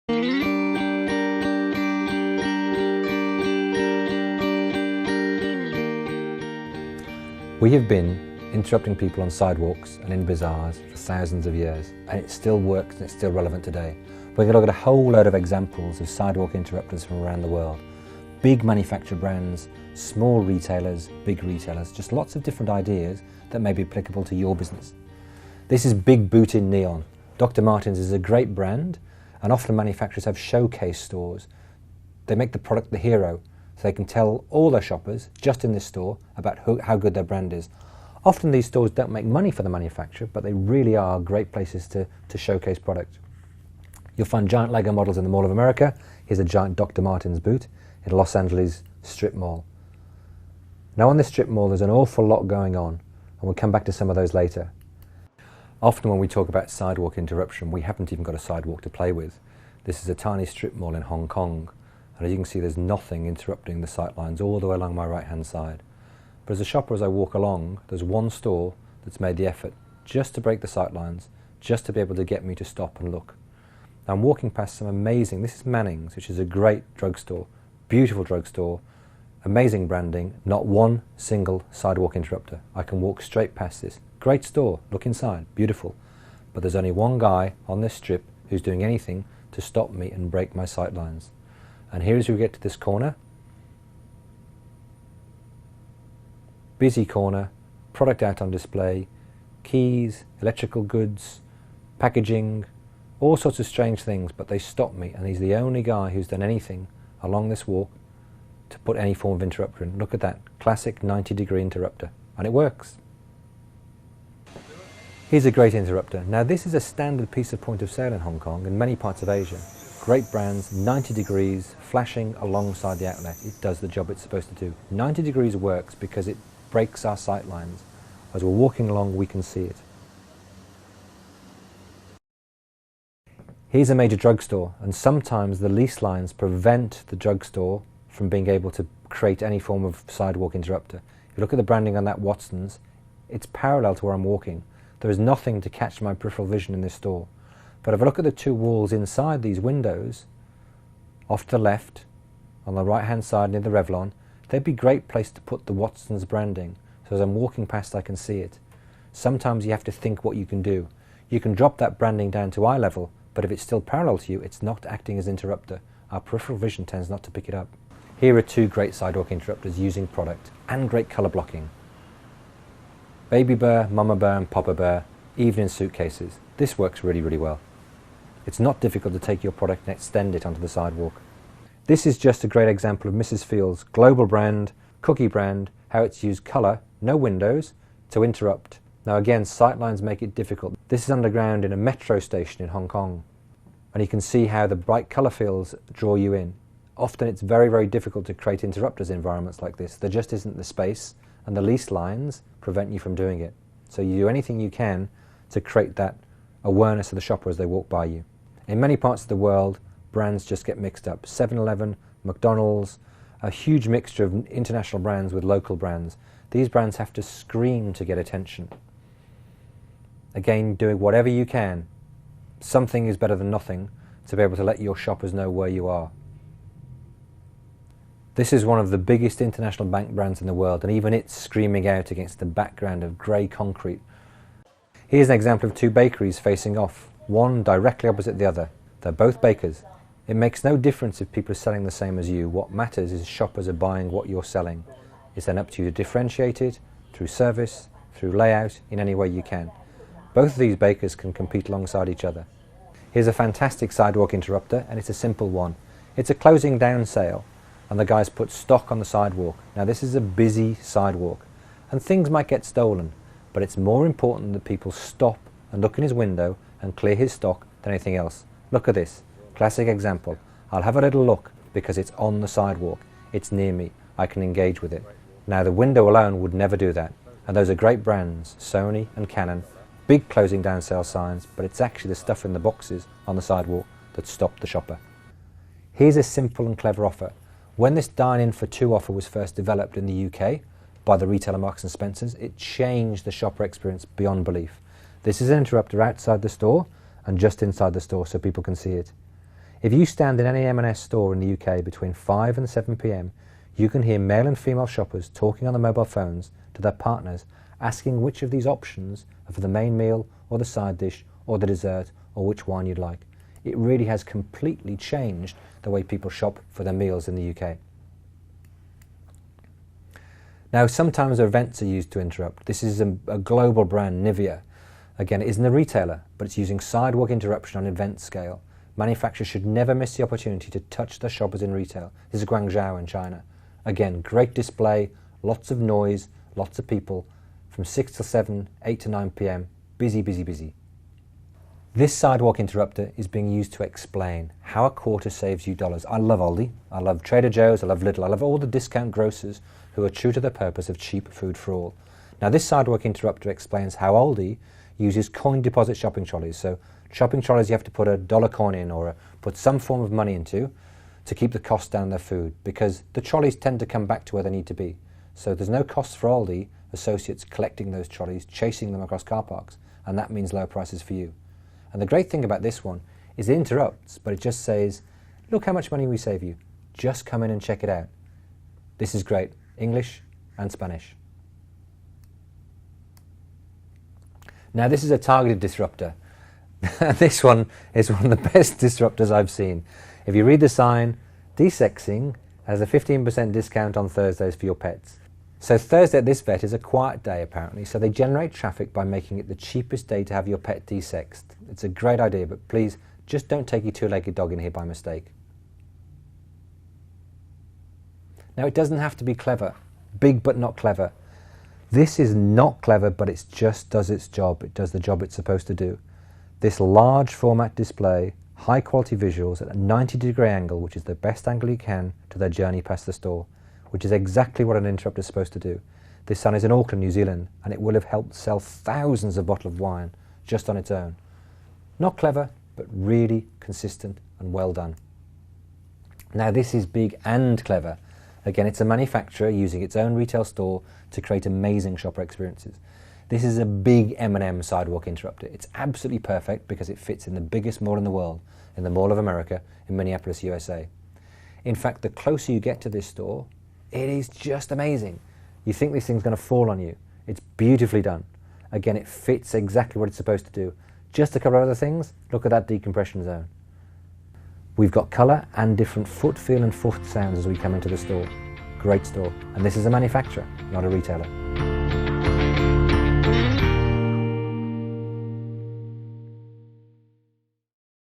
We have been interrupting people on sidewalks and in bazaars for thousands of years, and it still works and it's still relevant today. We're going to look at a whole load of examples of sidewalk interrupters from around the world. Big manufacturer brands, small retailers, big retailers, just lots of different ideas that may be applicable to your business. This is Big Boot in Neon. Dr. Martens is a great brand, and often manufacturers have showcase stores. They make the product the hero, so they can tell all their shoppers, just in this store, about how good their brand is. Often these stores don't make money for the manufacturer, but they really are great places to showcase product. You'll find giant Lego models in the Mall of America. Here's a giant Dr. Martens boot in Los Angeles strip mall. Now on this strip mall there's an awful lot going on, and we'll come back to some of those later. Often when we talk about sidewalk interruption, we haven't even got a sidewalk to play with. This is a tiny strip mall in Hong Kong, and as you can see there's nothing interrupting the sight lines all the way along my right hand side. But as a shopper, as I walk along, there's one store that's made the effort just to break the sight lines, just to be able to get me to stop and look. Now I'm walking past some amazing, this is Manning's, which is a great drugstore, beautiful drugstore, amazing branding, not one single sidewalk interrupter. I can walk straight past this. Great store, look inside, beautiful. But there's only one guy on this strip who's doing anything to stop me and break my sight lines. And here as we get to this corner, busy corner, product out on display, keys, electrical goods, packaging, all sorts of strange things, but they stop me, and he's the only guy who's done anything along this walk to put any form of interrupter in. Look at that, classic 90-degree interrupter, and it works. Here's a great interrupter. Now this is a standard piece of point of sale in Hong Kong and many parts of Asia. Great brands, 90 degrees, flashing alongside the outlet. It does the job it's supposed to do. 90 degrees works because it breaks our sight lines. As we're walking along, we can see it. Here's a major drugstore, and sometimes the lease lines prevent the drugstore from being able to create any form of sidewalk interrupter. If you look at the branding on that Watson's, it's parallel to where I'm walking. There is nothing to catch my peripheral vision in this store. But if I look at the two walls inside these windows, off to the left, on the right hand side near the Revlon, they'd be a great place to put the Watson's branding. So as I'm walking past I can see it. Sometimes you have to think what you can do. You can drop that branding down to eye level, but if it's still parallel to you, it's not acting as interrupter. Our peripheral vision tends not to pick it up. Here are two great sidewalk interrupters using product and great colour blocking. Baby Bear, Mama Bear and Papa Bear, even in suitcases. This works really, really well. It's not difficult to take your product and extend it onto the sidewalk. This is just a great example of Mrs. Fields' global brand, cookie brand, how it's used colour, no windows, to interrupt. Now again, sight lines make it difficult. This is underground in a metro station in Hong Kong, and you can see how the bright colour fields draw you in. Often it's very, very difficult to create interrupters in environments like this. There just isn't the space, and the lease lines prevent you from doing it. So you do anything you can to create that awareness of the shopper as they walk by you. In many parts of the world, brands just get mixed up. 7-Eleven, McDonald's, a huge mixture of international brands with local brands. These brands have to scream to get attention. Again, doing whatever you can. Something is better than nothing to be able to let your shoppers know where you are. This is one of the biggest international bank brands in the world, and even it's screaming out against the background of grey concrete. Here's an example of two bakeries facing off, one directly opposite the other. They're both bakers. It makes no difference if people are selling the same as you. What matters is shoppers are buying what you're selling. It's then up to you to differentiate it through service, through layout, in any way you can. Both of these bakers can compete alongside each other. Here's a fantastic sidewalk interrupter, and it's a simple one. It's a closing down sale, and the guys put stock on the sidewalk. Now this is a busy sidewalk, and things might get stolen, but it's more important that people stop and look in his window and clear his stock than anything else. Look at this, classic example. I'll have a little look because it's on the sidewalk, it's near me, I can engage with it. Now the window alone would never do that, and those are great brands, Sony and Canon, big closing down sale signs, but it's actually the stuff in the boxes on the sidewalk that stop the shopper. Here's a simple and clever offer. When this dine-in for two offer was first developed in the UK by the retailer Marks & Spencer's, it changed the shopper experience beyond belief. This is an interrupter outside the store and just inside the store so people can see it. If you stand in any M&S store in the UK between 5 and 7 p.m, you can hear male and female shoppers talking on the mobile phones to their partners, asking which of these options are for the main meal or the side dish or the dessert or which wine you'd like. It really has completely changed the way people shop for their meals in the UK. Now, sometimes events are used to interrupt. This is a global brand, Nivea. Again, it isn't a retailer, but it's using sidewalk interruption on event scale. Manufacturers should never miss the opportunity to touch their shoppers in retail. This is Guangzhou in China. Again, great display, lots of noise, lots of people, from 6 to 7, 8 to 9 p.m, busy, busy, busy. This sidewalk interrupter is being used to explain how a quarter saves you dollars. I love Aldi, I love Trader Joe's, I love Lidl, I love all the discount grocers who are true to the purpose of cheap food for all. Now, this sidewalk interrupter explains how Aldi uses coin deposit shopping trolleys. So shopping trolleys you have to put a dollar coin in or put some form of money into to keep the cost down their food, because the trolleys tend to come back to where they need to be. So there's no cost for Aldi associates collecting those trolleys, chasing them across car parks, and that means lower prices for you. And the great thing about this one is it interrupts, but it just says, look how much money we save you. Just come in and check it out. This is great. English and Spanish. Now, this is a targeted disruptor. This one is one of the best disruptors I've seen. If you read the sign, Desexing has a 15% discount on Thursdays for your pets. So Thursday at this vet is a quiet day apparently, so they generate traffic by making it the cheapest day to have your pet desexed. It's a great idea, but please just don't take your two-legged dog in here by mistake. Now, it doesn't have to be clever, big but not clever. This is not clever, but it just does its job. It does the job it's supposed to do. This large format display, high quality visuals at a 90-degree angle, which is the best angle you can to their journey past the store, which is exactly what an interrupter is supposed to do. This sign is in Auckland, New Zealand, and it will have helped sell thousands of bottles of wine just on its own. Not clever, but really consistent and well done. Now, this is big and clever. Again, it's a manufacturer using its own retail store to create amazing shopper experiences. This is a big M&M sidewalk interrupter. It's absolutely perfect because it fits in the biggest mall in the world, in the Mall of America in Minneapolis, USA. In fact, the closer you get to this store, it is just amazing. You think this thing's going to fall on you. It's beautifully done. Again, it fits exactly what it's supposed to do. Just a couple of other things, look at that decompression zone. We've got colour and different foot feel and foot sounds as we come into the store. Great store. And this is a manufacturer, not a retailer.